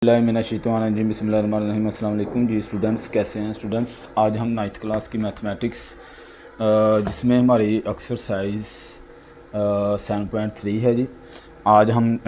बिस्मिल्लाहिर्रहमानिर्रहीम बिस्मिल्लाहिर्रहमानिर्रहीम। अस्सलाम वालेकुम जी स्टूडेंट्स, कैसे हैं स्टूडेंट्स। आज हम 9th क्लास की मैथमेटिक्स जिसमें हमारी एक्सरसाइज 7.3 है जी। आज हम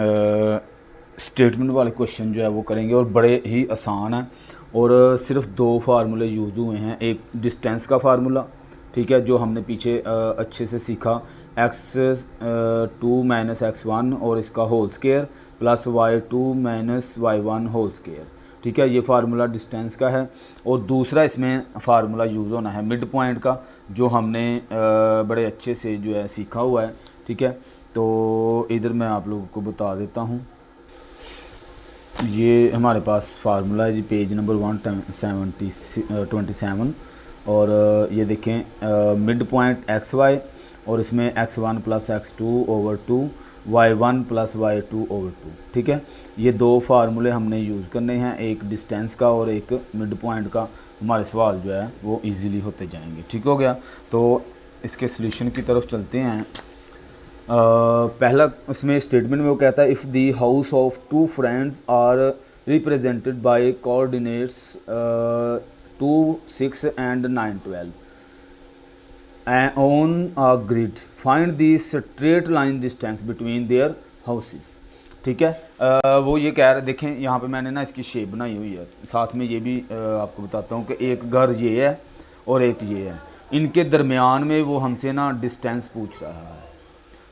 स्टेटमेंट वाले क्वेश्चन जो है वो करेंगे और बड़े ही आसान हैं और सिर्फ दो फार्मूले यूज़ हुए हैं। एक डिस्टेंस का फार्मूला, ठीक है, जो हमने पीछे अच्छे से सीखा, x2 माइनस x1 और इसका whole square plus y2 minus y1 whole square, ठीक है, ये फार्मूला डिस्टेंस का है। और दूसरा इसमें फार्मूला यूज़ होना है मिड पॉइंट का, जो हमने बड़े अच्छे से जो है सीखा हुआ है, ठीक है। तो इधर मैं आप लोगों को बता देता हूँ, ये हमारे पास फार्मूला है जी, पेज नंबर 127 और ये देखें मिड पॉइंट एक्स वाई और इसमें x1 plus x2/2 y1 plus y2/2, ठीक है। ये दो फार्मूले हमने यूज़ करने हैं, एक डिस्टेंस का और एक मिड पॉइंट का। हमारे सवाल जो है वो इजीली होते जाएंगे, ठीक हो गया। तो इसके सॉल्यूशन की तरफ चलते हैं। पहला उसमें स्टेटमेंट में वो कहता है, if the house of two friends are represented by coordinates 2, 6 and 9, 12 on a grid, find the straight line distance between their houses, ठीक है। वो ये कह रहे, देखें यहाँ पे मैंने ना इसकी शेप बनाई हुई है, साथ में ये भी आपको बताता हूँ कि एक घर ये है और एक ये है, इनके दरमियान में वो हमसे ना डिस्टेंस पूछ रहा है।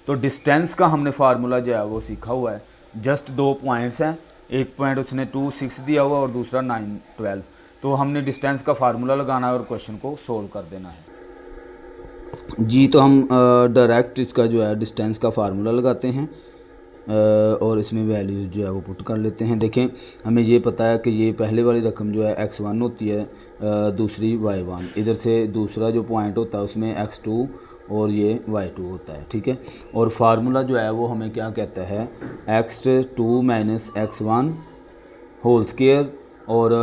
तो डिस्टेंस का हमने फार्मूला जो है वो सीखा हुआ है। जस्ट दो पॉइंट्स हैं, एक पॉइंट उसने 2, 6 दिया हुआ और दूसरा 9, 12। तो हमने डिस्टेंस का फार्मूला लगाना है और क्वेश्चन को सोल्व कर देना है जी। तो हम डायरेक्ट इसका जो है डिस्टेंस का फार्मूला लगाते हैं और इसमें वैल्यूज़ जो है वो पुट कर लेते हैं। देखें, हमें ये पता है कि ये पहले वाली रकम जो है x1 होती है, दूसरी y1, इधर से दूसरा जो पॉइंट होता है उसमें x2 और ये y2 होता है, ठीक है। और फार्मूला जो है वो हमें क्या कहता है, x2 minus x1 whole square और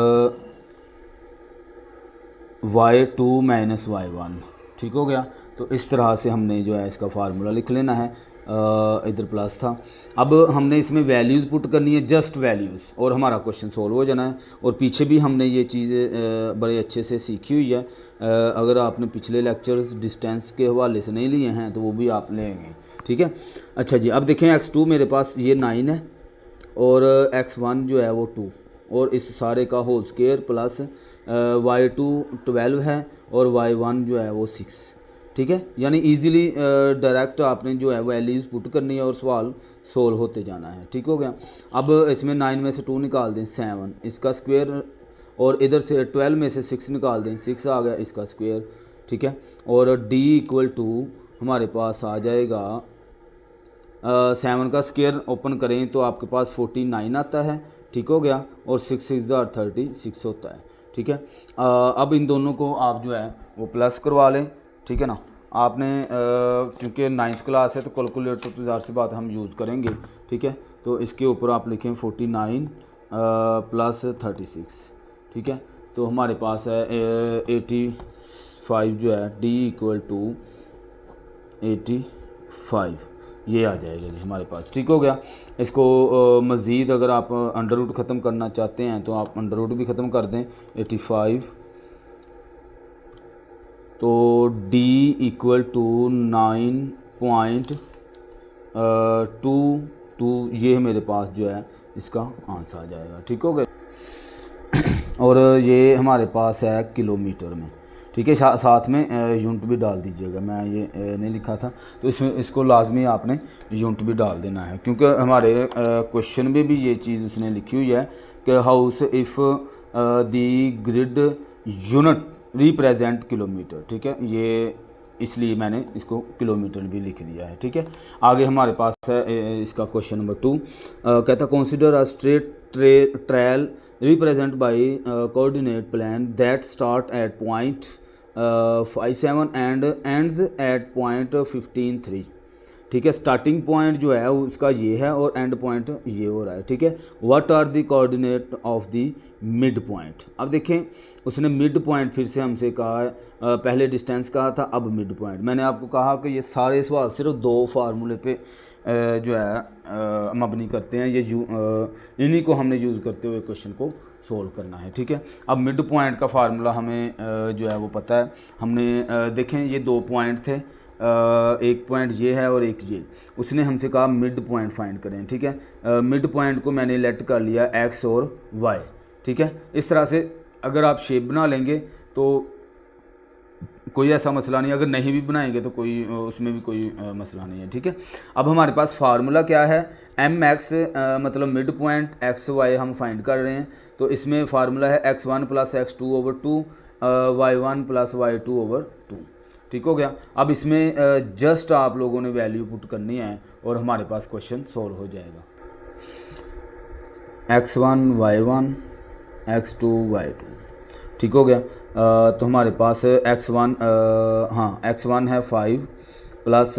y2 माइनस y1, ठीक हो गया। तो इस तरह से हमने जो है इसका फार्मूला लिख लेना है। इधर प्लस था, अब हमने इसमें वैल्यूज़ पुट करनी है, जस्ट वैल्यूज़, और हमारा क्वेश्चन सोल्व हो जाना है। और पीछे भी हमने ये चीज़ें बड़े अच्छे से सीखी हुई है। अगर आपने पिछले लेक्चर्स डिस्टेंस के हवाले से नहीं लिए हैं तो वो भी आप लेंगे, ठीक है। अच्छा जी, अब देखें x2 मेरे पास ये 9 है और x1 जो है वो 2 और इस सारे का होल स्केयर प्लस y2 12 है और y1 जो है वो 6, ठीक है। यानी इजीली डायरेक्ट आपने जो है वैल्यूज़ पुट करनी है और सवाल सोल्व होते जाना है, ठीक हो गया। अब इसमें 9 में से 2 निकाल दें, 7, इसका स्क्वायर, और इधर से 12 में से 6 निकाल दें, 6 आ गया, इसका स्क्वायर, ठीक है। और d = हमारे पास आ जाएगा 7 का स्क्वायर ओपन करें तो आपके पास 49 आता है, ठीक हो गया। और 6 6 36 होता है, ठीक है। अब इन दोनों को आप जो है वो प्लस करवा लें, ठीक है ना। आपने क्योंकि 9th क्लास है तो कैलकुलेटर तो ज़ाहिर सी बात हम यूज़ करेंगे, ठीक है। तो इसके ऊपर आप लिखें 49 प्लस 36, ठीक है। तो हमारे पास है 85 जो है, d = 85, ये आ जाएगा जी हमारे पास, ठीक हो गया। इसको मज़ीद अगर आप अंडर रूट ख़त्म करना चाहते हैं तो आप अंडर रूट भी ख़त्म कर दें, 85। तो d = 9.22, ये मेरे पास जो है इसका आंसर आ जाएगा, ठीक हो गया। और ये हमारे पास है किलोमीटर में, ठीक है। साथ में यूनिट भी डाल दीजिएगा, मैं ये नहीं लिखा था तो इसमें इसको लाजमी आपने यूनिट भी डाल देना है, क्योंकि हमारे क्वेश्चन में भी ये चीज़ उसने लिखी हुई है कि house if the grid unit represent kilometre, ठीक है। ये इसलिए मैंने इसको किलोमीटर भी लिख दिया है, ठीक है। आगे हमारे पास है इसका क्वेश्चन नंबर 2, कहता consider a straight trail represent by coordinate plan that start at point 57 and ends at point 15, 3, ठीक है। स्टार्टिंग पॉइंट जो है उसका ये है और एंड पॉइंट ये हो रहा है, ठीक है। What are the coordinate of the mid point. अब देखें, उसने मिड पॉइंट फिर से हमसे कहा है, पहले डिस्टेंस कहा था, अब मिड पॉइंट। मैंने आपको कहा कि ये सारे सवाल सिर्फ दो फार्मूले पे जो है मबनी करते हैं, ये इन्हीं को हमने यूज़ करते हुए क्वेश्चन को सोल्व करना है। ठीक है, अब मिड पॉइंट का फार्मूला हमें जो है वो पता है। हमने देखें ये 2 पॉइंट थे, एक पॉइंट ये है और एक ये, उसने हमसे कहा मिड पॉइंट फाइंड करें। ठीक है, मिड पॉइंट को मैंने लेट कर लिया एक्स और वाई। ठीक है, इस तरह से अगर आप शेप बना लेंगे तो कोई ऐसा मसला नहीं, अगर नहीं भी बनाएंगे तो कोई उसमें भी कोई मसला नहीं है। ठीक है, अब हमारे पास फार्मूला क्या है, एम एक्स मतलब मिड पॉइंट एक्स वाई हम फाइंड कर रहे हैं, तो इसमें फार्मूला है x1 plus x2/2 y1 plus y2/2। ठीक हो गया। अब इसमें जस्ट आप लोगों ने वैल्यू पुट करनी है और हमारे पास क्वेश्चन सॉल्व हो जाएगा। x1 y1 x2 y2, ठीक हो गया। तो हमारे पास x1 x1 है 5 प्लस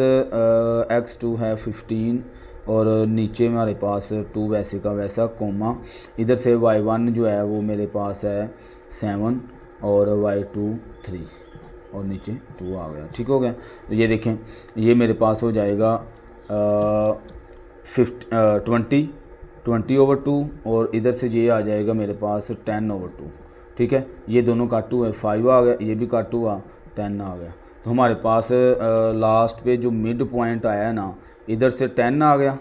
x2 है 15 और नीचे हमारे पास 2 वैसे का वैसा कोमा, इधर से y1 जो है वो मेरे पास है 7 और y2 3 और नीचे 2 आ गया। ठीक हो गया। तो ये देखें, ये मेरे पास हो जाएगा 20/2 और इधर से ये आ जाएगा मेरे पास 10/2। ठीक है, ये दोनों काट हुआ है, 5 आ गया, ये भी काट हुआ 10 आ गया। तो हमारे पास लास्ट पे जो मिड पॉइंट आया है ना, इधर से 10 आ गया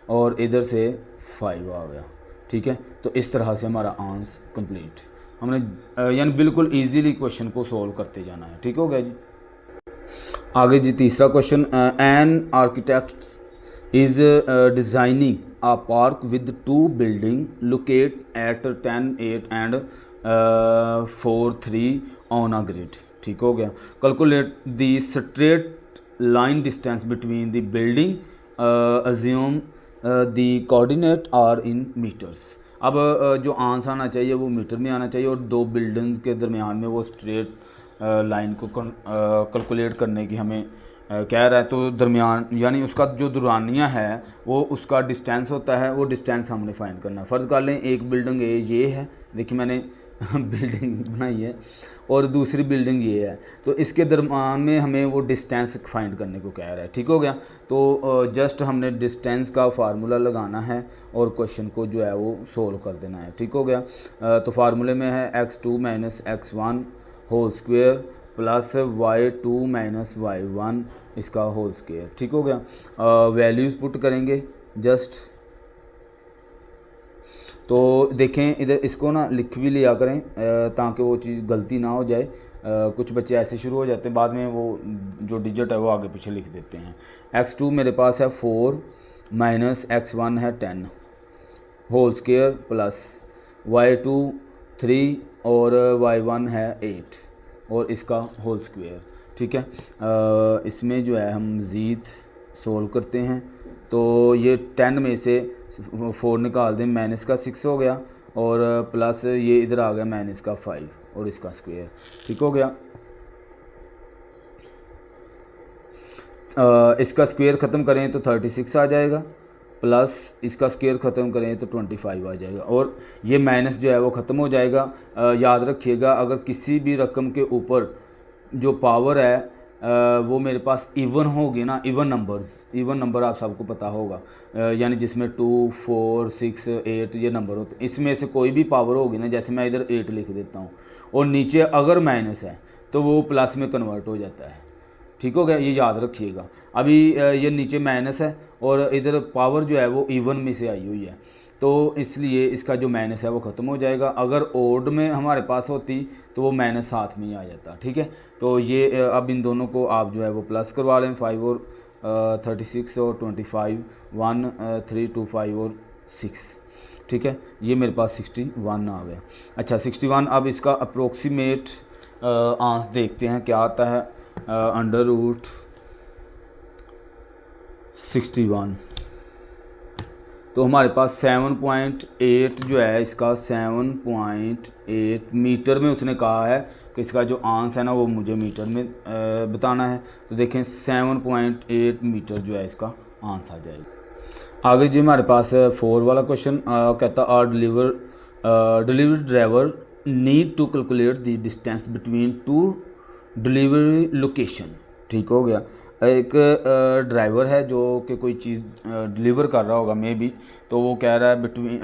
और इधर से 5 आ गया। ठीक है, तो इस तरह से हमारा आंसर कंप्लीट, हमने यानी बिल्कुल इजीली क्वेश्चन को सॉल्व करते जाना है। ठीक हो गया जी। आगे जी तीसरा question, an architect is designing a park with 2 buildings located at 10, 8 and 4, 3 on a grid। ठीक हो गया। Calculate the straight line distance between the building, assume the coordinate are in meters। अब जो आंसर आना चाहिए वो मीटर में आना चाहिए और 2 बिल्डिंग्स के दरमियान में वो स्ट्रेट लाइन को कैलकुलेट करने की हमें कह रहा है। तो दरमियान यानी उसका जो दुरानिया है वो उसका डिस्टेंस होता है, वो डिस्टेंस हमने फाइंड करना है। फ़र्ज़ कर लें एक बिल्डिंग ये है, देखिए मैंने बिल्डिंग बनाई है और दूसरी बिल्डिंग ये है, तो इसके दरमियान में हमें वो डिस्टेंस फाइंड करने को कह रहा है। ठीक हो गया। तो जस्ट हमने डिस्टेंस का फार्मूला लगाना है और क्वेश्चन को जो है वो सोल्व कर देना है। ठीक हो गया। तो फार्मूले में है x2 minus x1 whole square plus y2 minus y1 इसका होल स्क्वेयर। ठीक हो गया। वैल्यूज़ पुट करेंगे जस्ट, तो देखें इधर इसको ना लिख भी लिया करें ताकि वो चीज़ गलती ना हो जाए। कुछ बच्चे ऐसे शुरू हो जाते हैं, बाद में वो जो डिजिट है वो आगे पीछे लिख देते हैं। x2 मेरे पास है 4 माइनस x1 है 10 होल स्क्वेयर प्लस y2 3 और y1 है 8 और इसका होल स्क्वेयर। ठीक है, इसमें जो है हम मज़ीद सोल्व करते हैं, तो ये 10 में से 4 निकाल दें, माइनस का 6 हो गया और प्लस ये इधर आ गया माइनस का 5 और इसका स्क्वेयर। ठीक हो गया। इसका स्क्वेयर ख़त्म करें तो 36 आ जाएगा, प्लस इसका स्क्वेयर ख़त्म करें तो 25 आ जाएगा और ये माइनस जो है वो ख़त्म हो जाएगा। याद रखिएगा, अगर किसी भी रकम के ऊपर जो पावर है वो मेरे पास इवन होगी ना, इवन नंबर आप सबको पता होगा, यानी जिसमें 2, 4, 6, 8 ये नंबर होते हैं, इसमें से कोई भी पावर होगी ना, जैसे मैं इधर 8 लिख देता हूँ और नीचे अगर माइनस है तो वो प्लस में कन्वर्ट हो जाता है। ठीक हो गया, ये याद रखिएगा। अभी ये नीचे माइनस है और इधर पावर जो है वो इवन में से आई हुई है, तो इसलिए इसका जो माइनस है वो ख़त्म हो जाएगा। अगर ओड में हमारे पास होती तो वो माइनस साथ में ही आ जाता। ठीक है, तो ये अब इन दोनों को आप जो है वो प्लस करवा लें, 5 और 36 और 25, 1, 3, 2, 5 और 6। ठीक है, ये मेरे पास 61 आ गया। अच्छा 61, अब इसका अप्रोक्सीमेट आंसर देखते हैं क्या आता है। अंडर रूट 61, तो हमारे पास 7.8 जो है इसका 7.8 मीटर में उसने कहा है कि इसका जो आंसर है ना वो मुझे मीटर में बताना है। तो देखें 7.8 मीटर जो है इसका आंसर आ जाएगा। आगे जी हमारे पास 4 वाला क्वेश्चन कहता are delivery driver need to calculate the distance between 2 delivery location. ठीक हो गया। एक ड्राइवर है जो कि कोई चीज़ डिलीवर कर रहा होगा मे बी, तो वो कह रहा है between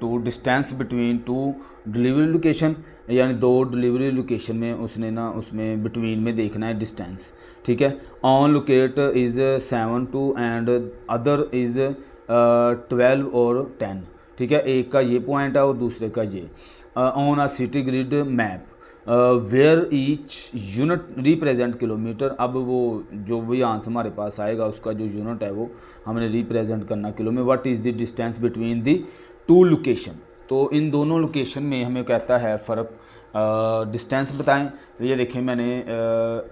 two distance between two delivery location, यानी दो डिलीवरी लोकेशन में उसने ना उसमें बिटवीन में देखना है डिस्टेंस, ठीक है। On locate is 7 2 and other is 12 और 10, ठीक है। एक का ये पॉइंट है और दूसरे का ये। On a city grid map where each unit represent kilometer, अब वो जो भी आंसर हमारे पास आएगा उसका जो यूनिट है वो हमने रिप्रेजेंट करना किलो में। What is the distance between the two location, तो इन दोनों लोकेशन में हमें कहता है फ़र्क डिस्टेंस बताएं। तो ये देखें मैंने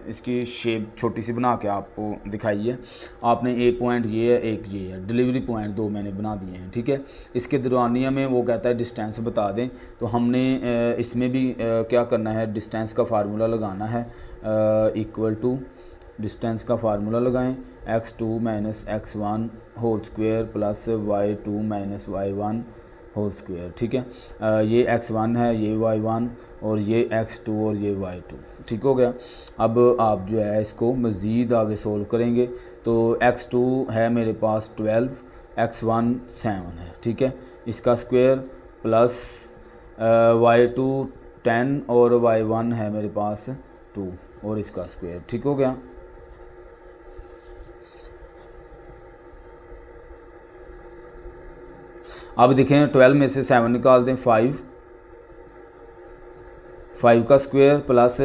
इसकी शेप छोटी सी बना के आपको दिखाई है। आपने एक पॉइंट ये है, एक ये है, डिलीवरी पॉइंट दो मैंने बना दिए हैं, ठीक है। इसके दौरानिया में वो कहता है डिस्टेंस बता दें, तो हमने इसमें भी क्या करना है, डिस्टेंस का फार्मूला लगाना है। इक्वल टू डिस्टेंस का फार्मूला लगाएं, x2 minus x1 whole square plus y2 minus y1 whole square, ठीक है। ये x1 है, ये y1 और ये x2 और ये y2, ठीक हो गया। अब आप जो है इसको मज़ीद आगे सोल्व करेंगे, तो x2 है मेरे पास 12, x1 7 है, ठीक है। इसका स्क्वायर प्लस y2 10 और y1 है मेरे पास 2 और इसका स्क्वायर, ठीक हो गया। अब देखें 12 में से 7 निकाल दें, 5 का स्क्वायर प्लस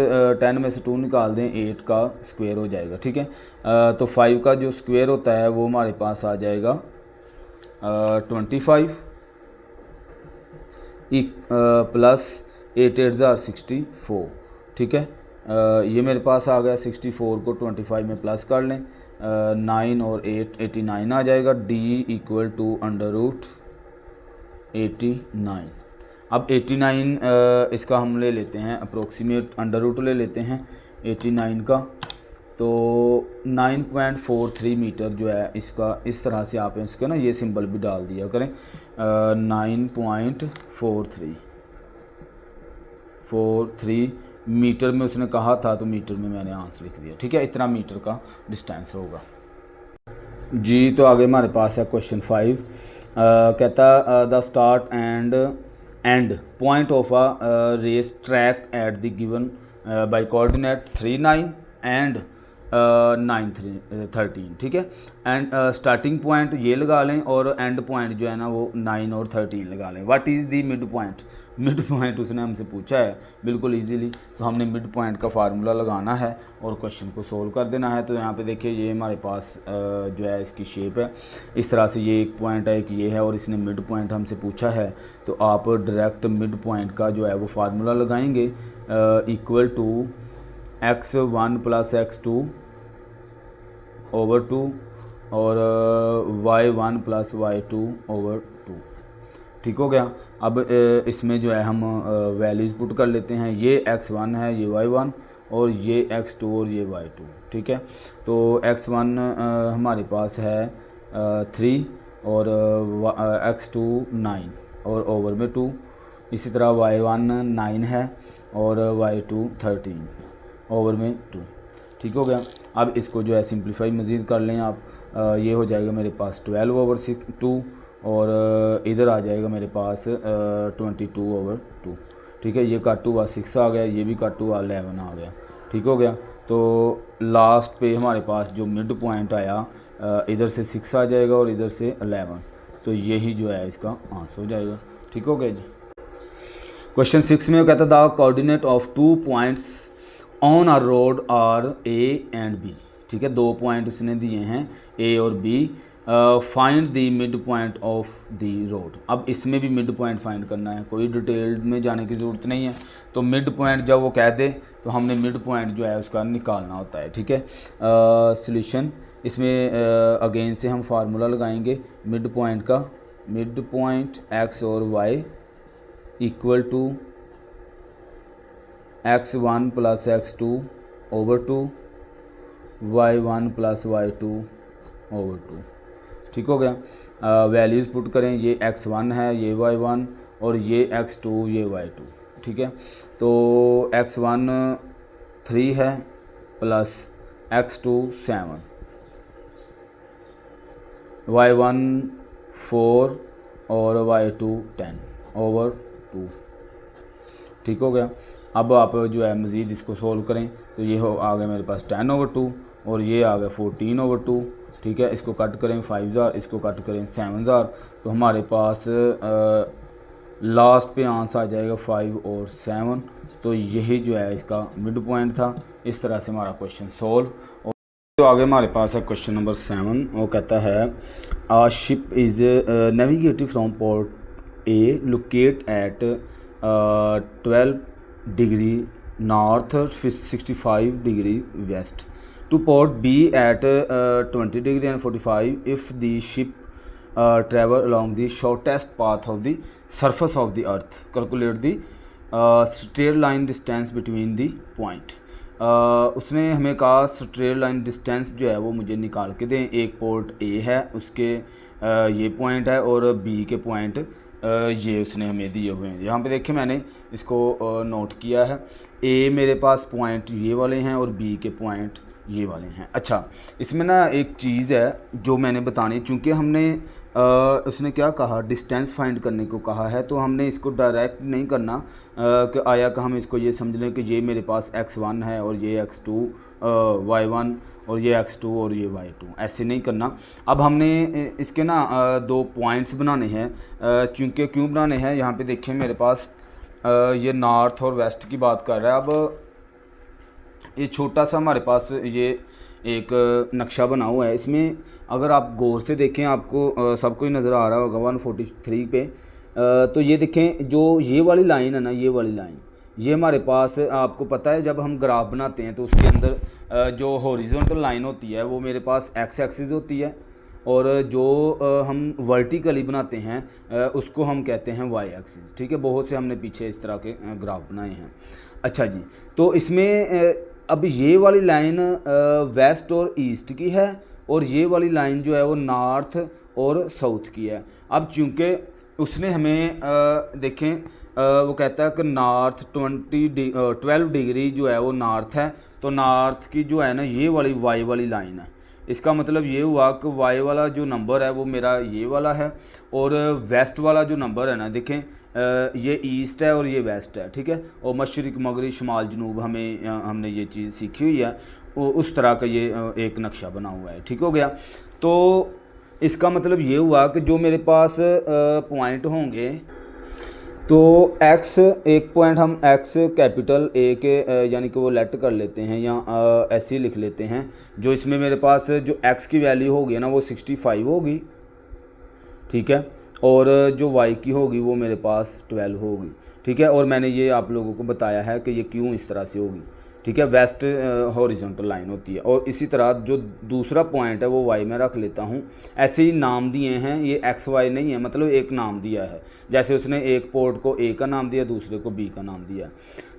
10 में से 2 निकाल दें, 8 का स्क्वायर हो जाएगा, ठीक है। तो 5 का जो स्क्वायर होता है वो हमारे पास आ जाएगा 25 प्लस 8 8 64, ठीक है। ये मेरे पास आ गया। 64 को 25 में प्लस कर लें, 9 और 8 89 आ जाएगा। d equal to under root 89। अब 89 इसका हम ले लेते हैं अप्रोक्सीमेट अंडर रूट ले लेते हैं 89 का, तो 9.43 मीटर जो है इसका, इस तरह से आप इसका ना ये सिंबल भी डाल दिया करें। 9.43 मीटर में उसने कहा था, तो मीटर में मैंने आंसर लिख दिया, ठीक है। इतना मीटर का डिस्टेंस होगा जी। तो आगे हमारे पास है क्वेश्चन 5। कहता the start and point of a race track at the given by coordinate 3 9 and 9 13, ठीक है। एंड स्टार्टिंग पॉइंट ये लगा लें और एंड पॉइंट जो है ना वो 9 और 13 लगा लें। What is the mid point, mid point उसने हमसे पूछा है बिल्कुल इजीली, तो हमने मिड पॉइंट का फार्मूला लगाना है और क्वेश्चन को सोल्व कर देना है। तो यहाँ पे देखिए ये हमारे पास जो है इसकी शेप है इस तरह से, ये एक पॉइंट है, एक ये है और इसने मिड पॉइंट हमसे पूछा है, तो आप डायरेक्ट मिड पॉइंट का जो है वो फार्मूला लगाएंगे। Equal to x1 plus x2 over 2 और y1 प्लस y2 ओवर 2, ठीक हो गया। अब इसमें जो है हम वैल्यूज़ पुट कर लेते हैं। ये x1 है, ये y1 और ये x2 और ये y2, ठीक है। तो x1 हमारे पास है 3 और x2 9 और ओवर में 2। इसी तरह y1 9 है और y2 13 ओवर में 2, ठीक हो गया। अब इसको जो है सिंप्लीफाई मज़ीद कर लें आप, ये हो जाएगा मेरे पास 12 ओवर 2 और इधर आ जाएगा मेरे पास 22 ओवर 2, ठीक है। ये कट हुआ 6 आ गया, ये भी कट हुआ 11 आ गया, ठीक हो गया। तो लास्ट पे हमारे पास जो मिड पॉइंट आया इधर से 6 आ जाएगा और इधर से 11, तो यही जो है इसका आंसर हो जाएगा, ठीक हो गया जी। क्वेश्चन 6 में कहता था coordinate of 2 points on a road are A and B, ठीक है। 2 पॉइंट उसने दिए हैं ए और बी। Find the mid point of the road. अब इसमें भी मिड पॉइंट फाइंड करना है, कोई डिटेल्ड में जाने की ज़रूरत नहीं है। तो मिड पॉइंट जब वो कह दे तो हमने मिड पॉइंट जो है उसका निकालना होता है, ठीक है। सॉल्यूशन इसमें अगेन से हम फार्मूला लगाएंगे मिड पॉइंट का। मिड पॉइंट एक्स और Y equal to x1 plus x2 over 2 y1 plus y2 over 2, ठीक हो गया। वैल्यूज़ पुट करें, ये x1 है, ये y1 और ये x2 ये y2, ठीक है। तो x1 3 है प्लस x2 7, y1 4 और y2 10 ओवर 2। ठीक हो गया। अब आप जो है मज़ीद इसको सोल्व करें तो ये हो आ गया मेरे पास 10 ओवर 2 और ये आ गया 14 ओवर 2। ठीक है, इसको कट करें 5000, इसको कट करें 7000, तो हमारे पास लास्ट पे आंसर आ जाएगा 5 और 7। तो यही जो है इसका मिड पॉइंट था। इस तरह से हमारा क्वेश्चन सोल्व। और तो आगे हमारे पास है क्वेश्चन नंबर 7। वो कहता है a ship is navigative from port A locate at 12 degree north 65 degree west to port B at 20 degree and 45 if the ship travel along the shortest path of the surface of the earth. Calculate the straight line distance between the point. उसने हमें कहा straight line distance जो है वो मुझे निकाल के दें। एक पोर्ट A है, उसके ये पॉइंट है और B के पॉइंट ये उसने हमें दिए हुए हैं। यहाँ पे देखिए मैंने इसको नोट किया है। A मेरे पास पॉइंट ये वाले हैं और B के पॉइंट ये वाले हैं। अच्छा, इसमें ना एक चीज़ है जो मैंने बतानी, चूँकि हमने उसने क्या कहा डिस्टेंस फाइंड करने को कहा है, तो हमने इसको डायरेक्ट नहीं करना कि आया कि हम इसको ये समझ लें कि ये मेरे पास x1 है और ये x2 y1 और ये x2 और ये y2, ऐसे नहीं करना। अब हमने इसके ना दो पॉइंट्स बनाने हैं। चूँकि क्यों बनाने हैं, यहाँ पे देखें मेरे पास ये नॉर्थ और वेस्ट की बात कर रहा है। अब ये छोटा सा हमारे पास ये एक नक्शा बना हुआ है। इसमें अगर आप गौर से देखें, आपको सबको ही नज़र आ रहा होगा 143 पे। तो ये देखें जो ये वाली लाइन है ना, ये वाली लाइन, ये हमारे पास आपको पता है जब हम ग्राफ बनाते हैं तो उसके अंदर जो हॉरिजॉन्टल लाइन होती है वो मेरे पास एक्स एक्सिस होती है और जो हम वर्टिकली बनाते हैं उसको हम कहते हैं वाई एक्सिस। ठीक है, बहुत से हमने पीछे इस तरह के ग्राफ बनाए हैं। अच्छा जी, तो इसमें अब ये वाली लाइन वेस्ट और ईस्ट की है और ये वाली लाइन जो है वो नॉर्थ और साउथ की है। अब चूँकि उसने हमें देखें वो कहता है कि नॉर्थ 12 डिग्री जो है वो नॉर्थ है, तो नॉर्थ की जो है ना ये वाली वाई वाली लाइन है। इसका मतलब ये हुआ कि वाई वाला जो नंबर है वो मेरा ये वाला है और वेस्ट वाला जो नंबर है ना, देखें ये ईस्ट है और ये वेस्ट है। ठीक है, और मशरिक मगरिब शुमाल जनूब हमने ये चीज़ सीखी हुई है, उस तरह का ये एक नक्शा बना हुआ है। ठीक हो गया। तो इसका मतलब ये हुआ कि जो मेरे पास पॉइंट होंगे, तो x एक पॉइंट हम x कैपिटल A के यानी कि वो लेट कर लेते हैं या ऐसे ही लिख लेते हैं। जो इसमें मेरे पास जो x की वैल्यू होगी ना वो 65 होगी। ठीक है, और जो y की होगी वो मेरे पास 12 होगी। ठीक है, और मैंने ये आप लोगों को बताया है कि ये क्यों इस तरह से होगी। ठीक है, वेस्ट हॉरिजॉन्टल लाइन होती है। और इसी तरह जो दूसरा पॉइंट है वो वाई में रख लेता हूँ। ऐसे ही नाम दिए हैं, ये एक्स वाई नहीं है, मतलब एक नाम दिया है। जैसे उसने एक पोर्ट को ए का नाम दिया, दूसरे को बी का नाम दिया।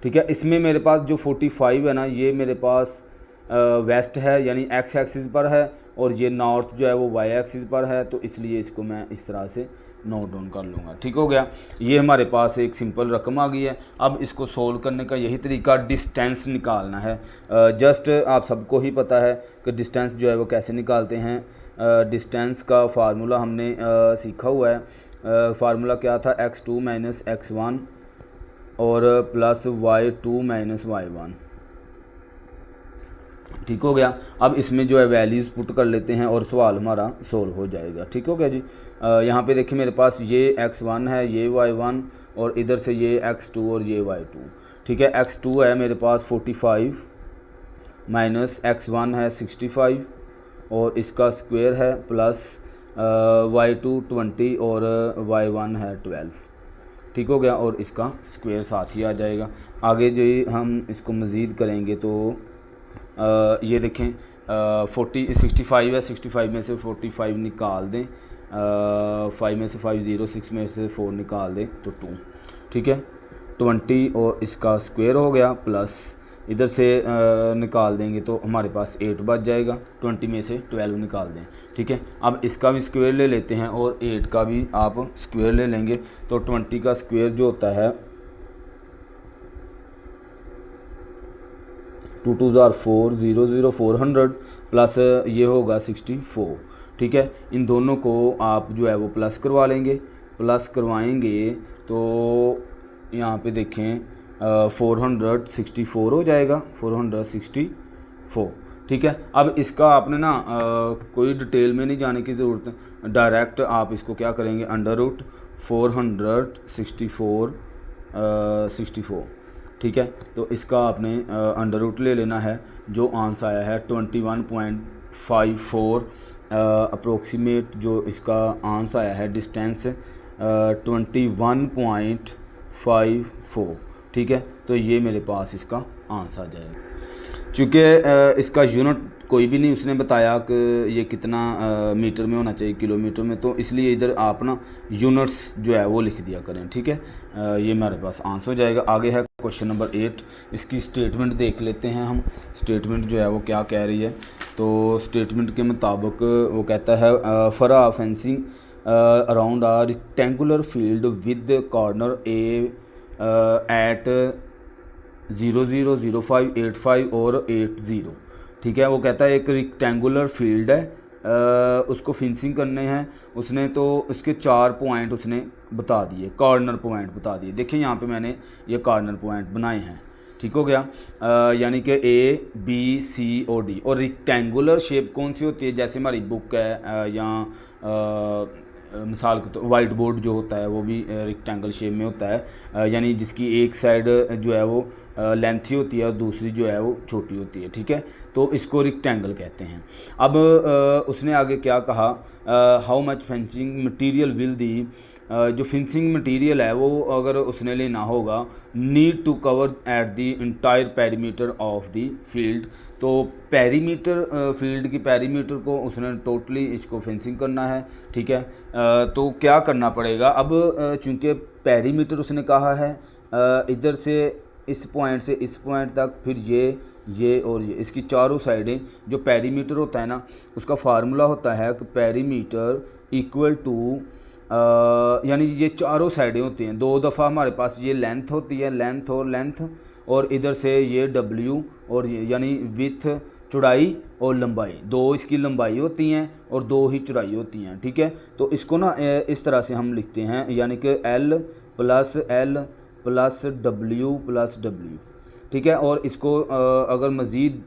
ठीक है, इसमें मेरे पास जो 45 है ना, ये मेरे पास वेस्ट है यानी एक्स एक्सिस पर है और ये नॉर्थ जो है वो वाई एक्सिस पर है, तो इसलिए इसको मैं इस तरह से नोट डाउन कर लूँगा। ठीक हो गया, ये हमारे पास एक सिंपल रकम आ गई है। अब इसको सोल्व करने का यही तरीका डिस्टेंस निकालना है। जस्ट आप सबको ही पता है कि डिस्टेंस जो है वो कैसे निकालते हैं। डिस्टेंस का फार्मूला हमने सीखा हुआ है। फार्मूला क्या था, x2 माइनस x1 और प्लस y2 माइनस y1। ठीक हो गया। अब इसमें जो है वैल्यूज़ पुट कर लेते हैं और सवाल हमारा सोल्व हो जाएगा। ठीक हो गया जी। यहाँ पे देखिए मेरे पास ये x1 है, ये y1 और इधर से ये x2 और ये y2। ठीक है, x2 है मेरे पास 45 माइनस x1 है 65 और इसका स्क्वायर है प्लस y2 20 और y1 है 12। ठीक हो गया, और इसका स्क्वायर साथ ही आ जाएगा। आगे जो हम इसको मज़ीद करेंगे तो ये देखें 65 है, 65 में से 45 निकाल दें, 5 में से 5 0, 6 में से 4 निकाल दें तो 2। ठीक है, 20 और इसका स्क्वायर हो गया प्लस इधर से निकाल देंगे तो हमारे पास 8 बच जाएगा। 20 में से 12 निकाल दें। ठीक है, अब इसका भी स्क्वायर ले लेते हैं और 8 का भी आप स्क्वायर ले लेंगे तो 20 का स्क्वायर जो होता है 2 2 ज़ार 4 0 0 400 प्लस ये होगा 64। ठीक है, इन दोनों को आप जो है वो प्लस करवा लेंगे। प्लस करवाएंगे तो यहाँ पे देखें 464 हो जाएगा, 464। ठीक है, अब इसका आपने ना कोई डिटेल में नहीं जाने की ज़रूरत है, डायरेक्ट आप इसको क्या करेंगे, अंडर रूट 464। ठीक है, तो इसका आपने अंडर रूट ले लेना है। जो आंसर आया है 21.54 अप्रोक्सीमेट जो इसका आंसर आया है डिस्टेंस 21.54। ठीक है, तो ये मेरे पास इसका आंसर आ जाएगा। चूँकि इसका यूनिट कोई भी नहीं उसने बताया कि ये कितना मीटर में होना चाहिए, किलोमीटर में, तो इसलिए इधर आप ना यूनिट्स जो है वो लिख दिया करें। ठीक है, ये मेरे पास आंसर हो जाएगा। आगे है क्वेश्चन नंबर 8। इसकी स्टेटमेंट देख लेते हैं हम। स्टेटमेंट जो है वो क्या कह रही है, तो स्टेटमेंट के मुताबिक वो कहता है फरा fencing around a rectangular field with corner A at 0 0 0 5 8 5 और 8 0। ठीक है, वो कहता है एक रेक्टेंगुलर फील्ड है, उसको फिंसिंग करने हैं उसने, तो उसके 4 पॉइंट उसने बता दिए, कॉर्नर पॉइंट बता दिए। देखिए यहाँ पे मैंने ये कॉर्नर पॉइंट बनाए हैं। ठीक हो गया, यानी कि A B C और D। और रेक्टेंगुलर शेप कौन सी होती है, जैसे हमारी बुक है या मिसाल के तो वाइट बोर्ड जो होता है वो भी रेक्टेंगल शेप में होता है, यानी जिसकी एक साइड जो है वो लेंथी होती है और दूसरी जो है वो छोटी होती है। ठीक है, तो इसको रेक्टेंगल कहते हैं। अब उसने आगे क्या कहा, how much fencing material will the, जो फेंसिंग मटेरियल है वो अगर उसने लेना होगा, need to cover at the entire perimeter of the field. तो पेरीमीटर फील्ड की पेरीमीटर को उसने टोटली इसको फेंसिंग करना है। ठीक है, तो क्या करना पड़ेगा, अब चूँकि पेरीमीटर उसने कहा है इधर से इस पॉइंट से इस पॉइंट तक, फिर ये और ये, इसकी चारों साइडें, जो पेरीमीटर होता है ना उसका फार्मूला होता है कि पेरीमीटर इक्वल टू यानी ये चारों साइडें होती हैं, 2 दफ़ा हमारे पास ये लेंथ होती है, लेंथ और लेंथ, और इधर से ये W और ये यानी विथ चौड़ाई और लंबाई, 2 इसकी लंबाई होती हैं और 2 ही चौड़ाई होती हैं। ठीक है, तो इसको ना इस तरह से हम लिखते हैं, यानी कि L plus W plus W। ठीक है, और इसको अगर मज़ीद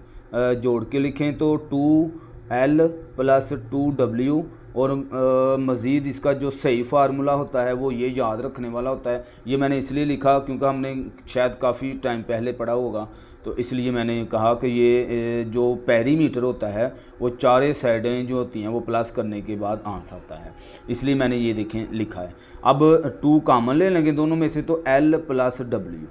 जोड़ के लिखें तो 2L प्लस 2W, और मज़ीद इसका जो सही फार्मूला होता है वो ये याद रखने वाला होता है। ये मैंने इसलिए लिखा क्योंकि हमने शायद काफ़ी टाइम पहले पढ़ा होगा, तो इसलिए मैंने कहा कि ये जो पेरीमीटर होता है वो चारों साइडें जो होती हैं वो प्लस करने के बाद आंसर आता है, इसलिए मैंने ये देखें लिखा है। अब 2 कॉमन ले लेंगे दोनों में से, तो L प्लस W।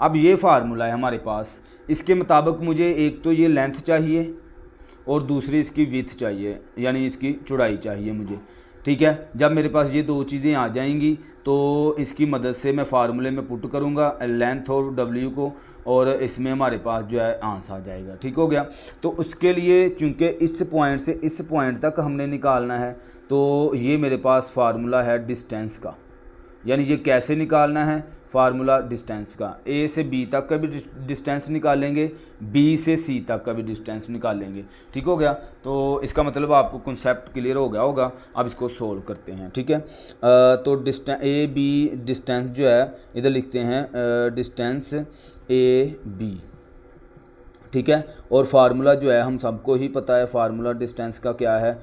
अब ये फार्मूला है हमारे पास, इसके मुताबिक मुझे एक तो ये लेंथ चाहिए और दूसरी इसकी विड्थ चाहिए, यानी इसकी चौड़ाई चाहिए मुझे। ठीक है, जब मेरे पास ये 2 चीज़ें आ जाएंगी तो इसकी मदद से मैं फार्मूले में पुट करूँगा लेंथ और W को, और इसमें हमारे पास जो है आंसर आ जाएगा। ठीक हो गया, तो उसके लिए चूँकि इस पॉइंट से इस पॉइंट तक हमने निकालना है, तो ये मेरे पास फार्मूला है डिस्टेंस का। यानी ये कैसे निकालना है फार्मूला डिस्टेंस का, A से B तक का भी डिस्टेंस निकालेंगे, B से C तक का भी डिस्टेंस निकालेंगे। ठीक हो गया, तो इसका मतलब आपको कॉन्सेप्ट क्लियर हो गया होगा। अब इसको सोल्व करते हैं। ठीक है, तो डिस्टेंस A B डिस्टेंस जो है इधर लिखते हैं डिस्टेंस A B। ठीक है, और फार्मूला जो है हम सबको ही पता है, फार्मूला डिस्टेंस का क्या है,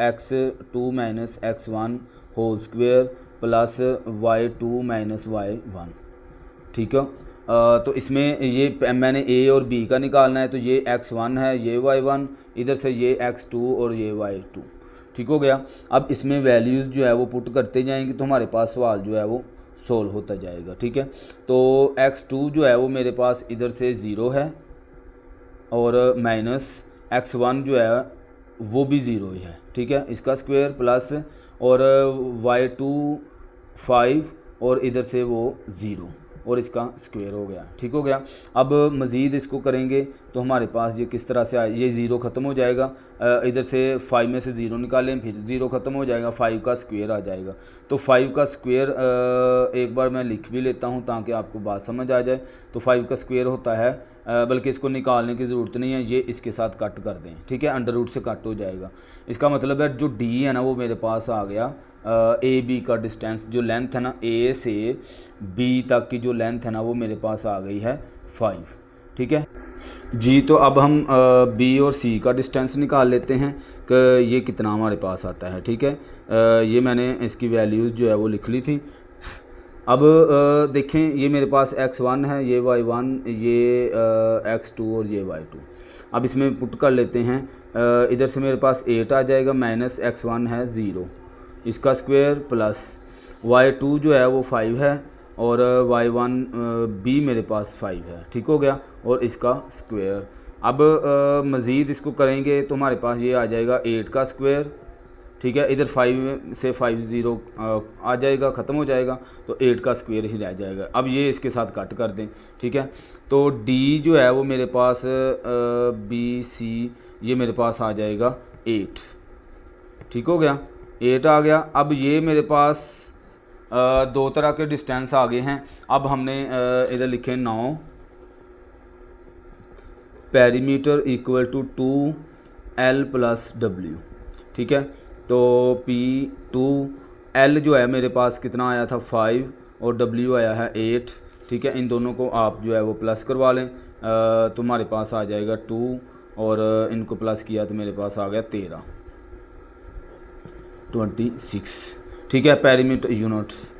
x2 minus x1 whole square plus y2 minus y1। ठीक है, तो इसमें ये मैंने A और B का निकालना है, तो ये x1 है, ये y1, इधर से ये x2 और ये y2। ठीक हो गया, अब इसमें वैल्यूज़ जो है वो पुट करते जाएंगे तो हमारे पास सवाल जो है वो सोल्व होता जाएगा। ठीक है, तो x2 जो है वो मेरे पास इधर से 0 है, और माइनस x1 जो है वो भी 0 ही है। ठीक है, इसका स्क्वायर प्लस, और y2 5 और इधर से वो 0, और इसका स्क्वायर हो गया। ठीक हो गया। अब मज़ीद इसको करेंगे तो हमारे पास ये किस तरह से ये ज़ीरो ख़त्म हो जाएगा, इधर से 5 में से ज़ीरो निकालें, फिर ज़ीरो ख़त्म हो जाएगा, 5 का स्क्वायर आ जाएगा। तो 5 का स्क्वायर एक बार मैं लिख भी लेता हूँ ताकि आपको बात समझ आ जाए। तो 5 का स्क्वायर होता है, बल्कि इसको निकालने की ज़रूरत नहीं है, ये इसके साथ कट कर दें। ठीक है, अंडर रूट से कट हो जाएगा। इसका मतलब है जो डी है ना वो मेरे पास आ गया, ए बी का डिस्टेंस जो लेंथ है ना, ए से बी तक की जो लेंथ है ना वो मेरे पास आ गई है 5। ठीक है जी। तो अब हम बी और सी का डिस्टेंस निकाल लेते हैं कि ये कितना हमारे पास आता है। ठीक है, ये मैंने इसकी वैल्यूज़ जो है वो लिख ली थी। अब देखें, ये मेरे पास x1 है, ये y1, ये x2 और ये y2। अब इसमें पुट कर लेते हैं, इधर से मेरे पास 8 आ जाएगा, माइनस x1 है 0, इसका स्क्वायर प्लस y2 जो है वो 5 है और y1 b मेरे पास 5 है। ठीक हो गया, और इसका स्क्वायर। अब मज़ीद इसको करेंगे तो हमारे पास ये आ जाएगा 8 का स्क्वायर। ठीक है, इधर 5 से 5 0 आ जाएगा, ख़त्म हो जाएगा, तो 8 का स्क्वायर ही रह जाएगा। अब ये इसके साथ कट कर दें। ठीक है, तो D जो है वो मेरे पास B C ये मेरे पास आ जाएगा 8। ठीक हो गया, 8 आ गया। अब ये मेरे पास दो तरह के डिस्टेंस आ गए हैं। अब हमने इधर लिखे 9 perimeter equal to 2L + W। ठीक है, तो P2L जो है मेरे पास कितना आया था 5 और W आया है 8। ठीक है, इन दोनों को आप जो है वो प्लस करवा लें, तो हमारे पास आ जाएगा 2 और इनको प्लस किया तो मेरे पास आ गया 13 26। ठीक है, पेरीमीटर यूनिट्स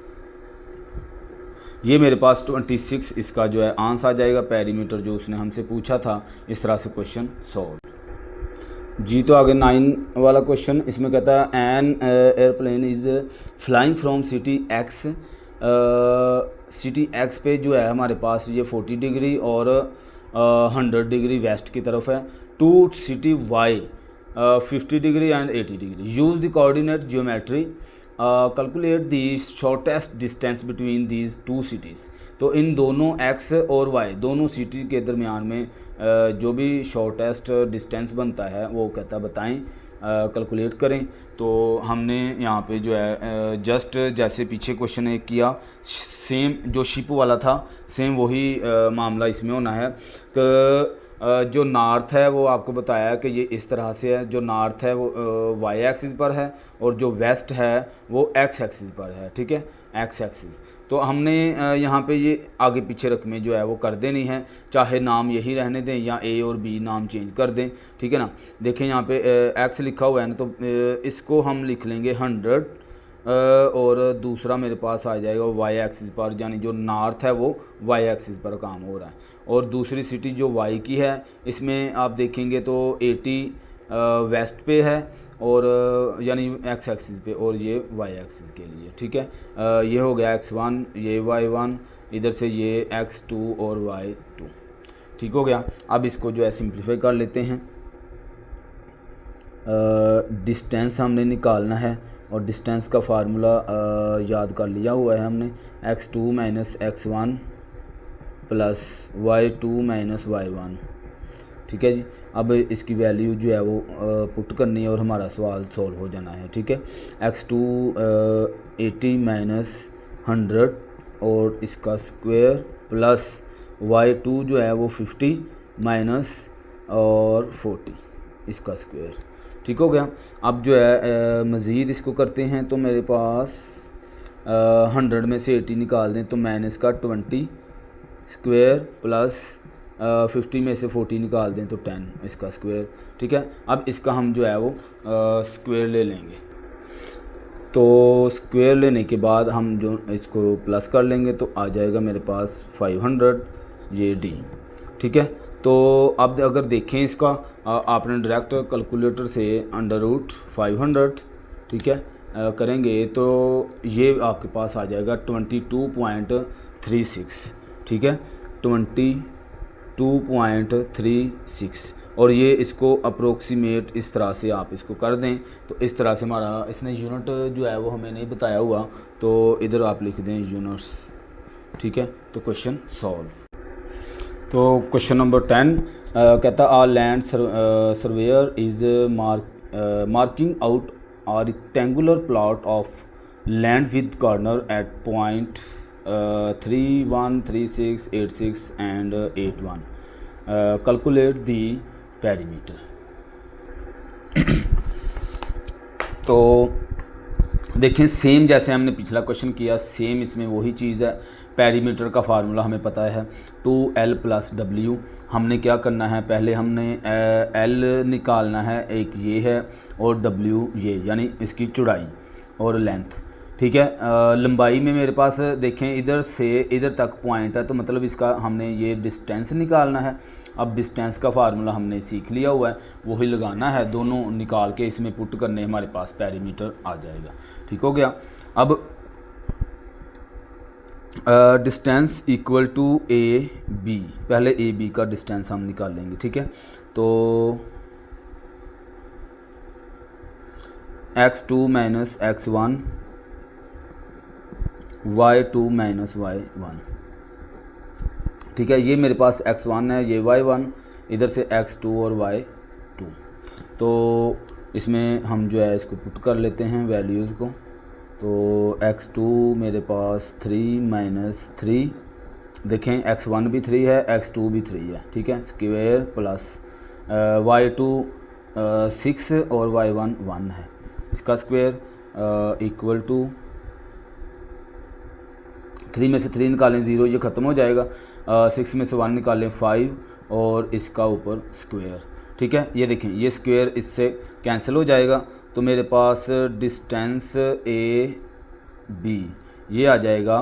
ये मेरे पास 26 इसका जो है आंसर आ जाएगा, पेरीमीटर जो उसने हमसे पूछा था। इस तरह से क्वेश्चन सॉल्व जी। तो आगे 9 वाला क्वेश्चन, इसमें कहता है an airplane is flying from city x. City x पे जो है हमारे पास ये 40 डिग्री और 100 डिग्री वेस्ट की तरफ है, two city Y 50 degree and 80 degree. Use the coordinate geometry, calculate the shortest distance between these two cities. तो इन दोनों x और y दोनों सिटी के दरमियान में जो भी शॉर्टेस्ट डिस्टेंस बनता है वो कहता बताएं, कैलकुलेट करें। तो हमने यहाँ पे जो है जस्ट जैसे पीछे क्वेश्चन एक किया, सेम जो शिप वाला था सेम वही मामला इसमें होना है कि जो नॉर्थ है वो आपको बताया कि ये इस तरह से है, जो नॉर्थ है वो वाई एक्सिस पर है और जो वेस्ट है वो एक्स एक्सिस पर है। ठीक है, एक्स एक्सिस। तो हमने यहाँ पे ये आगे पीछे रकमें जो है वो कर देनी है, चाहे नाम यही रहने दें या ए और बी नाम चेंज कर दें। ठीक है ना, देखें यहाँ पे एक्स लिखा हुआ है ना, तो इसको हम लिख लेंगे 100 और दूसरा मेरे पास आ जाएगा वाई एक्सिस पर, यानी जो नॉर्थ है वो वाई एक्सिस पर काम हो रहा है। और दूसरी सिटी जो वाई की है इसमें आप देखेंगे तो 80 वेस्ट पे है और यानी एक्स एक्सिस पे, और ये वाई एक्सिस के लिए। ठीक है, ये हो गया x1, ये y1, इधर से ये x2 और y2। ठीक हो गया। अब इसको जो है सिंप्लीफाई कर लेते हैं। डिस्टेंस हमने निकालना है और डिस्टेंस का फार्मूला याद कर लिया हुआ है हमने, x2 - x1 + y2 - y1। ठीक है जी, अब इसकी वैल्यू जो है वो पुट करनी है और हमारा सवाल सॉल्व हो जाना है। ठीक है, x2 80 - 100 और इसका स्क्वायर प्लस y2 जो है वो 50 माइनस और 40 इसका स्क्वायर। ठीक हो गया। अब जो है मज़ीद इसको करते हैं तो मेरे पास 100 में से 80 निकाल दें तो माइनस का 20 स्क्वायर प्लस 50 में से 40 निकाल दें तो 10 इसका स्क्वायर। ठीक है, अब इसका हम जो है वो स्क्वायर ले लेंगे। तो स्क्वायर लेने के बाद हम जो इसको प्लस कर लेंगे तो आ जाएगा मेरे पास 500 ये डी। ठीक है, तो अब अगर देखें इसका आपने डायरेक्ट कैलकुलेटर से √500 ठीक है करेंगे तो ये आपके पास आ जाएगा 22.36। ठीक है, 22.36 और ये इसको अप्रोक्सीमेट इस तरह से आप इसको कर दें तो इस तरह से हमारा, इसने यूनिट जो है वो हमें नहीं बताया हुआ तो इधर आप लिख दें यूनिट्स। ठीक है, तो क्वेश्चन सॉल्व। तो क्वेश्चन नंबर 10 कहता a land surveyor is marking out a rectangular plot of land with corner at point 31, 36, 86 and 81। Calculate the perimeter. तो देखें, सेम जैसे हमने पिछला क्वेश्चन किया, सेम इसमें वही चीज़ है। पेरीमीटर का फार्मूला हमें पता है 2L + W। हमने क्या करना है, पहले हमने L निकालना है, एक ये है, और W ये, यानी इसकी चौड़ाई और लेंथ। ठीक है, लंबाई में मेरे पास देखें इधर से इधर तक पॉइंट है, तो मतलब इसका हमने ये डिस्टेंस निकालना है। अब डिस्टेंस का फार्मूला हमने सीख लिया हुआ है, वही लगाना है, दोनों निकाल के इसमें पुट करने, हमारे पास पेरीमीटर आ जाएगा। ठीक हो गया। अब डिस्टेंस इक्वल टू AB, पहले AB का डिस्टेंस हम निकालेंगे। ठीक है, तो x2 - x1 y2 - y1। ठीक है, ये मेरे पास x1 है, ये y1, इधर से x2 और y2। तो इसमें हम जो है इसको पुट कर लेते हैं वैल्यूज़ को। तो x2 मेरे पास 3 - 3, देखें x1 भी 3 है, x2 भी 3 है। ठीक है, स्क्वेयर प्लस y2 6 और y1 1 है, इसका स्क्वेयर इक्वल टू 3 में से 3 निकालें 0, ये ख़त्म हो जाएगा। 6 में से 1 निकालें 5 और इसका ऊपर स्क्वेयर। ठीक है, ये देखें, ये स्क्वेयर इससे कैंसिल हो जाएगा, तो मेरे पास डिस्टेंस AB ये आ जाएगा।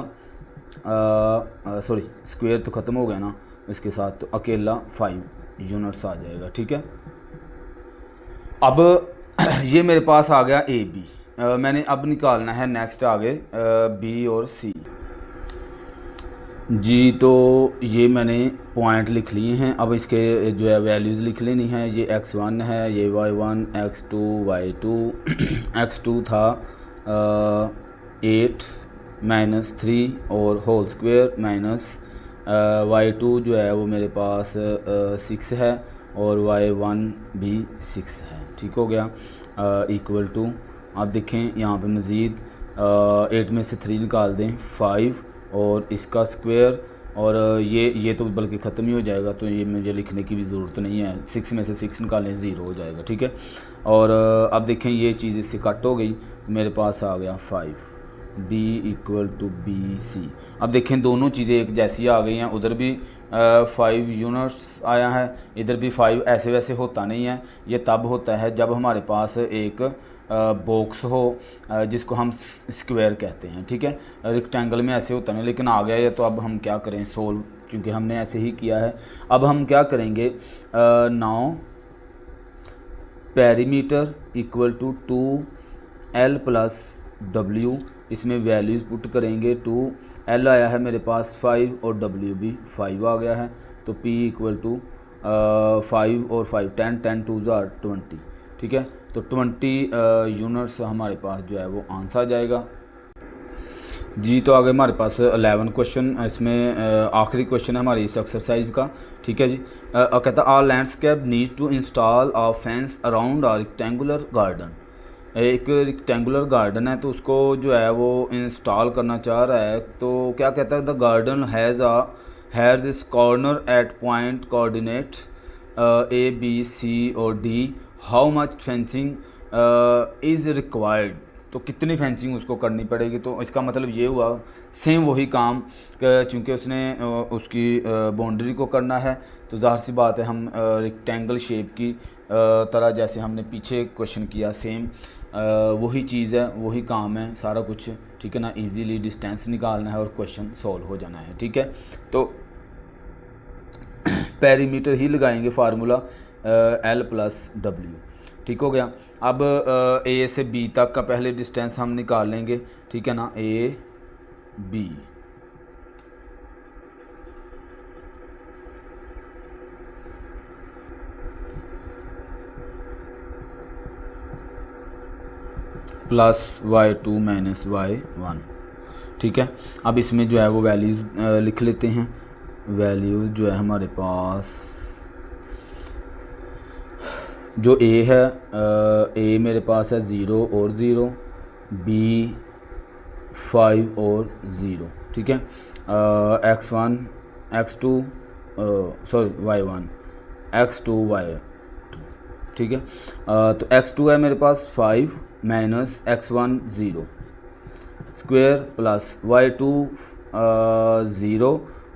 सॉरी, स्क्वेयर तो ख़त्म हो गया ना इसके साथ, तो अकेला 5 यूनिट्स आ जाएगा। ठीक है, अब ये मेरे पास आ गया AB। मैंने अब निकालना है नेक्स्ट आगे B और C जी। तो ये मैंने पॉइंट लिख लिए हैं, अब इसके जो है वैल्यूज़ लिख लेनी है। ये x1 है, ये y1, x2 y2। x2 था 8 - 3 और होल स्क्वेयर माइनस y2 जो है वो मेरे पास 6 है और y1 भी 6 है। ठीक हो गया, इक्वल टू, आप देखें यहाँ पे मज़ीद 8 में से 3 निकाल दें 5 और इसका स्क्वेयर, और ये तो बल्कि ख़त्म ही हो जाएगा, तो ये मुझे लिखने की भी ज़रूरत नहीं है। 6 में से 6 निकालें 0 हो जाएगा। ठीक है, और अब देखें ये चीज़ इससे कट हो गई, मेरे पास आ गया 5। D equal to BC। अब देखें दोनों चीज़ें एक जैसी आ गई हैं, उधर भी 5 यूनिट्स आया है, इधर भी 5। ऐसे वैसे होता नहीं है, ये तब होता है जब हमारे पास एक बॉक्स हो जिसको हम स्क्वायर कहते हैं। ठीक है, रेक्टेंगल में ऐसे होता नहीं, लेकिन आ गया है, तो अब हम क्या करें, सोल्व, चूँकि हमने ऐसे ही किया है। अब हम क्या करेंगे, now perimeter equal to 2L + W, इसमें वैल्यूज़ पुट करेंगे। 2L आया है मेरे पास 5 और W भी 5 आ गया है, तो P इक्वल टू 5 और 5 10, 10 2 20। ठीक है, तो 20 यूनिट्स हमारे पास जो है वो आंसर आ जाएगा जी। तो आगे हमारे पास 11 क्वेश्चन, इसमें आखिरी क्वेश्चन है हमारी इस एक्सरसाइज का। ठीक है जी, कहता a landscape need to install a fence around a rectangular garden. एक रेक्टेंगुलर गार्डन है, तो उसको जो है वो इंस्टॉल करना चाह रहा है। तो क्या कहता है, the garden has this corner at point coordinate A B C और D, how much fencing is required. तो कितनी फेंसिंग उसको करनी पड़ेगी। तो इसका मतलब ये हुआ सेम वही काम, चूँकि उसने उसकी बाउंड्री को करना है, तो ज़ाहिर सी बात है हम रेक्टेंगल शेप की तरह जैसे हमने पीछे क्वेश्चन किया, सेम वही चीज़ है, वही काम है सारा कुछ। ठीक है ना, इजीली डिस्टेंस निकालना है और क्वेश्चन सॉल्व हो जाना है। ठीक है, तो पेरीमीटर ही लगाएंगे फार्मूला L + W। ठीक हो गया। अब A से B तक का पहले डिस्टेंस हम निकाल लेंगे। ठीक है ना, A B plus y2 - y1। ठीक है। अब इसमें जो है वो वैल्यूज़ लिख लेते हैं। वैल्यूज़ जो है हमारे पास जो ए है, ए मेरे पास है 0 और 0, बी 5 और 0, ठीक है। x1 x2 sorry y1 x2 y2, ठीक है। तो x2 है मेरे पास 5 minus x1 0 square plus y2 0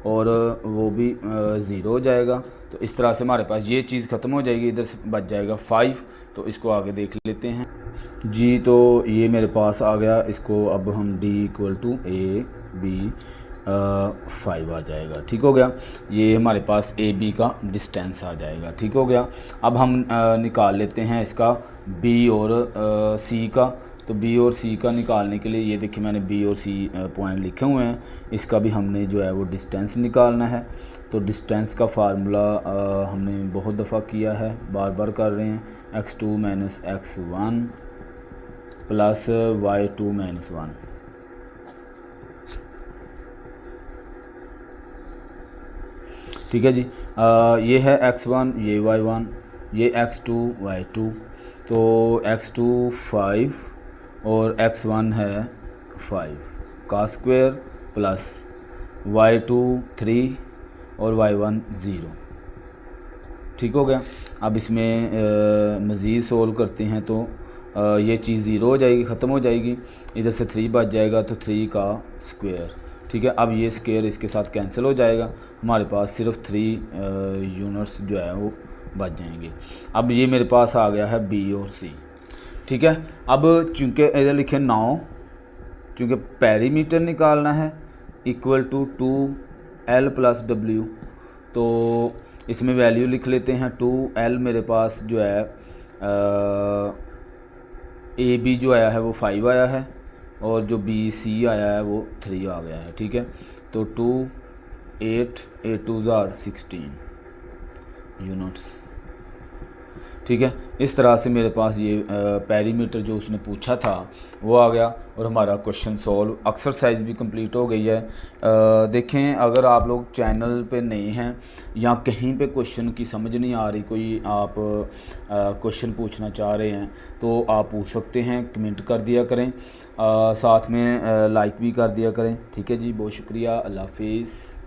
और वो भी 0 हो जाएगा। तो इस तरह से हमारे पास ये चीज़ ख़त्म हो जाएगी, इधर से बच जाएगा 5। तो इसको आगे देख लेते हैं जी। तो ये मेरे पास आ गया, इसको अब हम d = a b 5 आ जाएगा, ठीक हो गया। ये हमारे पास ए बी का डिस्टेंस आ जाएगा, ठीक हो गया। अब हम निकाल लेते हैं इसका b और c का। तो b और c का निकालने के लिए ये देखिए मैंने b और c पॉइंट लिखे हुए हैं, इसका भी हमने जो है वो डिस्टेंस निकालना है। तो डिस्टेंस का फार्मूला हमने बहुत दफ़ा किया है, बार बार कर रहे हैं। x2 minus x1 plus y2 minus 1, ठीक है जी। ये है x1, ये y1, ये x2 y2। तो x2 5 और x1 है 5 का स्क्वायर प्लस y2 3 और y1 0, ठीक हो गया। अब इसमें मज़ीद सोल्व करते हैं तो ये चीज़ 0 हो जाएगी, ख़त्म हो जाएगी, इधर से 3 बच जाएगा तो 3 का स्क्वायर, ठीक है। अब ये स्क्वायर इसके साथ कैंसिल हो जाएगा, हमारे पास सिर्फ 3 यूनिट्स जो है वो बच जाएंगे। अब ये मेरे पास आ गया है बी और सी, ठीक है। अब चूँकि इधर लिखे 9, चूँकि पेरीमीटर निकालना है इक्वल टू 2L + W, तो इसमें वैल्यू लिख लेते हैं। 2L मेरे पास जो है ए बी जो आया है वो 5 आया है और जो बी सी आया है वो 3 आ गया है, ठीक है। तो 2 8 8 2 16 यूनिट्स, ठीक है। इस तरह से मेरे पास ये पेरीमीटर जो उसने पूछा था वो आ गया और हमारा क्वेश्चन सॉल्व, एक्सरसाइज भी कंप्लीट हो गई है। देखें, अगर आप लोग चैनल पे नए हैं या कहीं पे क्वेश्चन की समझ नहीं आ रही, कोई आप क्वेश्चन पूछना चाह रहे हैं तो आप पूछ सकते हैं, कमेंट कर दिया करें, साथ में लाइक भी कर दिया करें, ठीक है जी। बहुत शुक्रिया, अल्लाह हाफिज़।